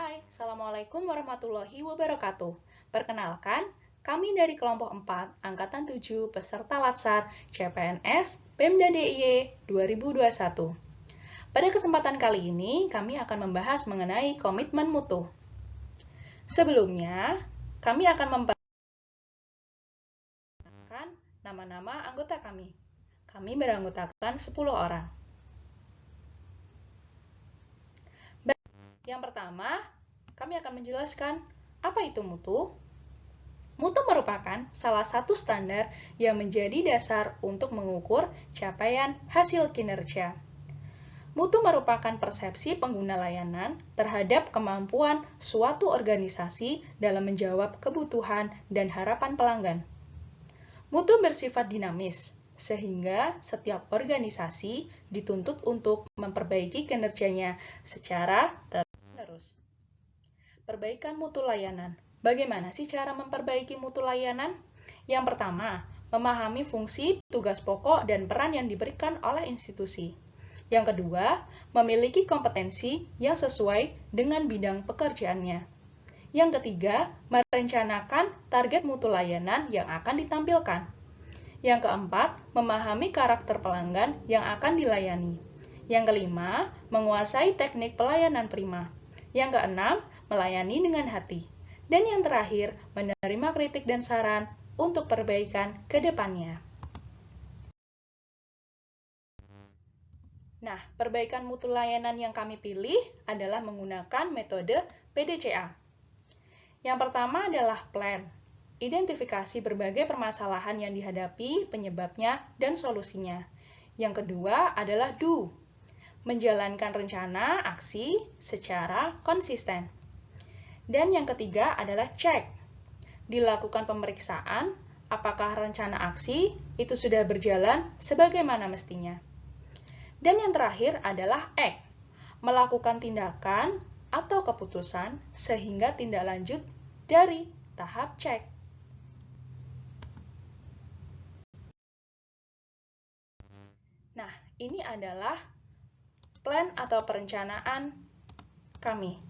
Hai, Assalamualaikum warahmatullahi wabarakatuh. Perkenalkan, kami dari kelompok 4, Angkatan 7, peserta Latsar CPNS Pemda DIY 2021. Pada kesempatan kali ini, kami akan membahas mengenai komitmen mutu. Sebelumnya, kami akan memperkenalkan nama-nama anggota kami. Kami beranggotakan 10 orang. Yang pertama, kami akan menjelaskan apa itu mutu. Mutu merupakan salah satu standar yang menjadi dasar untuk mengukur capaian hasil kinerja. Mutu merupakan persepsi pengguna layanan terhadap kemampuan suatu organisasi dalam menjawab kebutuhan dan harapan pelanggan. Mutu bersifat dinamis, sehingga setiap organisasi dituntut untuk memperbaiki kinerjanya secara terus-menerus. Perbaikan mutu layanan. Bagaimana sih cara memperbaiki mutu layanan? Yang pertama, memahami fungsi, tugas pokok, dan peran yang diberikan oleh institusi. Yang kedua, memiliki kompetensi yang sesuai dengan bidang pekerjaannya. Yang ketiga, merencanakan target mutu layanan yang akan ditampilkan. Yang keempat, memahami karakter pelanggan yang akan dilayani. Yang kelima, menguasai teknik pelayanan prima. Yang keenam, melayani dengan hati. Dan yang terakhir, menerima kritik dan saran untuk perbaikan ke depannya. Nah, perbaikan mutu layanan yang kami pilih adalah menggunakan metode PDCA. Yang pertama adalah plan. Identifikasi berbagai permasalahan yang dihadapi, penyebabnya, dan solusinya. Yang kedua adalah do. Menjalankan rencana aksi secara konsisten. Dan yang ketiga adalah check. Dilakukan pemeriksaan apakah rencana aksi itu sudah berjalan sebagaimana mestinya. Dan yang terakhir adalah act. Melakukan tindakan atau keputusan sehingga tindak lanjut dari tahap check. Nah, ini adalah plan atau perencanaan kami.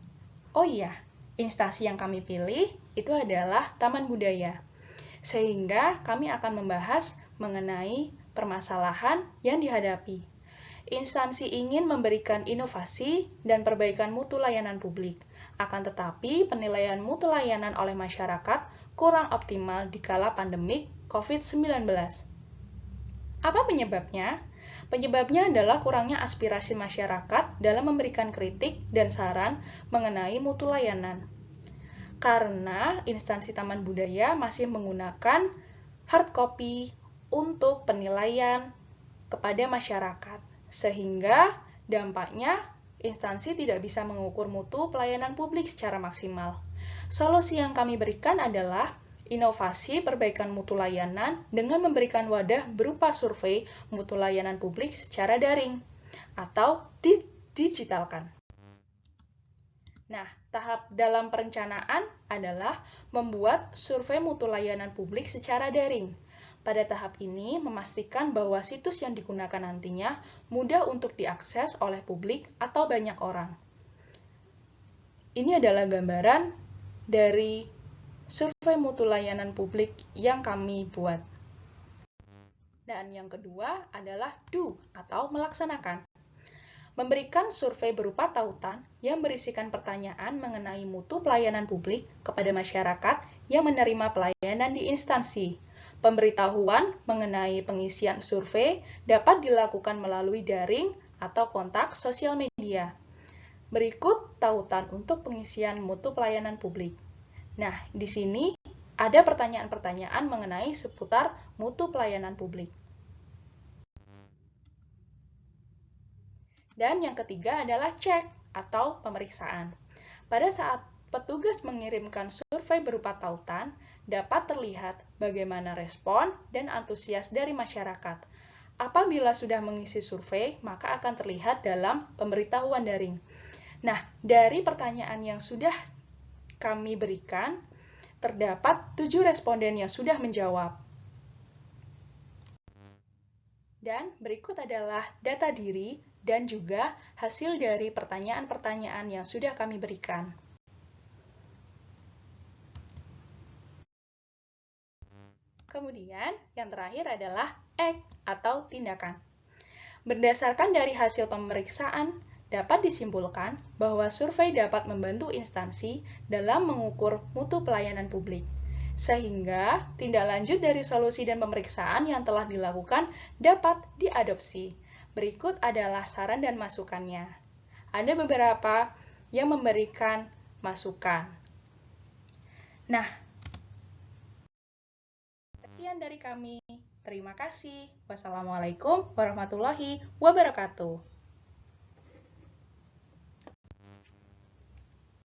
Oh iya, instansi yang kami pilih itu adalah Taman Budaya. Sehingga kami akan membahas mengenai permasalahan yang dihadapi. Instansi ingin memberikan inovasi dan perbaikan mutu layanan publik. Akan tetapi, penilaian mutu layanan oleh masyarakat kurang optimal di kala pandemik COVID-19. Apa penyebabnya? Penyebabnya adalah kurangnya aspirasi masyarakat dalam memberikan kritik dan saran mengenai mutu layanan. Karena instansi Taman Budaya masih menggunakan hard copy untuk penilaian kepada masyarakat, sehingga dampaknya instansi tidak bisa mengukur mutu pelayanan publik secara maksimal. Solusi yang kami berikan adalah inovasi perbaikan mutu layanan dengan memberikan wadah berupa survei mutu layanan publik secara daring atau digitalkan. Nah, tahap dalam perencanaan adalah membuat survei mutu layanan publik secara daring. Pada tahap ini, memastikan bahwa situs yang digunakan nantinya mudah untuk diakses oleh publik atau banyak orang. Ini adalah gambaran dari survei mutu layanan publik yang kami buat. Dan yang kedua adalah do atau melaksanakan. Memberikan survei berupa tautan yang berisikan pertanyaan mengenai mutu pelayanan publik kepada masyarakat yang menerima pelayanan di instansi. Pemberitahuan mengenai pengisian survei dapat dilakukan melalui daring atau kontak sosial media. Berikut tautan untuk pengisian mutu pelayanan publik. Nah, di sini ada pertanyaan-pertanyaan mengenai seputar mutu pelayanan publik. Dan yang ketiga adalah cek atau pemeriksaan. Pada saat petugas mengirimkan survei berupa tautan, dapat terlihat bagaimana respon dan antusias dari masyarakat. Apabila sudah mengisi survei, maka akan terlihat dalam pemberitahuan daring. Nah, dari pertanyaan yang sudah kami berikan, terdapat 7 responden yang sudah menjawab. Dan berikut adalah data diri dan juga hasil dari pertanyaan-pertanyaan yang sudah kami berikan. Kemudian, yang terakhir adalah act atau tindakan. Berdasarkan dari hasil pemeriksaan, dapat disimpulkan bahwa survei dapat membantu instansi dalam mengukur mutu pelayanan publik. Sehingga, tindak lanjut dari solusi dan pemeriksaan yang telah dilakukan dapat diadopsi. Berikut adalah saran dan masukannya. Ada beberapa yang memberikan masukan. Nah, sekian dari kami. Terima kasih. Wassalamualaikum warahmatullahi wabarakatuh.